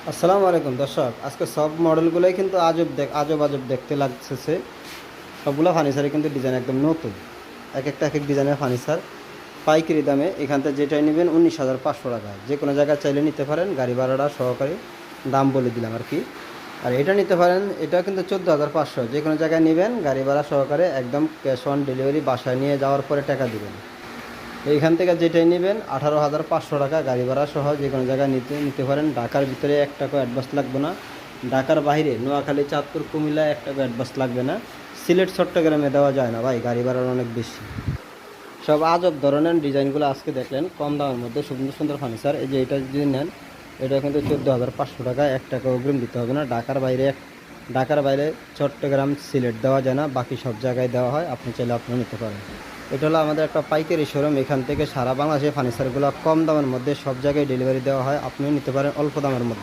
আসসালামু আলাইকুম দর্শক, আজকে সব মডেলগুলোই কিন্তু আজব আজব দেখতে লাগতেছে। সবগুলো ফার্নিচারে কিন্তু ডিজাইন একদম নতুন, এক একটা এক এক ডিজাইনের ফার্নিচার পাইকারি দামে এখান থেকে যেটাই নেবেন 19,500 টাকায় যে কোনো জায়গায় চাইলে নিতে পারেন। গাড়ি ভাড়াটা সহকারে দাম বলে দিলাম আর কি। আর এটা নিতে পারেন, এটা কিন্তু 14,500, যে কোনো জায়গায় নেবেন গাড়ি ভাড়া সহকারে, একদম ক্যাশ অন ডেলিভারি, বাসায় নিয়ে যাওয়ার পরে টাকা দিবেন। এইখান থেকে যেটাই নেবেন 18,500 টাকা গাড়ি ভাড়া সহ যে কোনো জায়গায় নিতে পারেন। ঢাকার ভিতরে 1 টাকা অ্যাডভান্স লাগবে না। ঢাকার বাইরে নোয়াখালী, চাঁদপুর, কুমিল্লা 1 টাকা অ্যাডভান্স লাগবে না। সিলেট, চট্টগ্রামে দেওয়া যায় না ভাই, গাড়ি ভাড়ার অনেক বেশি। সব আজব ধরনের ডিজাইনগুলো আজকে দেখলেন কম দামের মধ্যে সুন্দর সুন্দর ফার্নিচার। এই যে এটা যদি নেন, এটা কিন্তু 14,500 টাকা, 1 টাকা অগ্রিম দিতে হবে না। ঢাকার বাইরে চট্টগ্রাম, সিলেট দেওয়া যায় না, বাকি সব জায়গায় দেওয়া হয়। আপনি চাইলে আপনি নিতে পারেন। এটা হলো আমাদের একটা পাইকারি শোরুম, এখান থেকে সারা বাংলাদেশে ফার্নিচারগুলো কম দামের মধ্যে সব জায়গায় ডেলিভারি দেওয়া হয়। আপনিও নিতে পারেন অল্প দামের মধ্যে।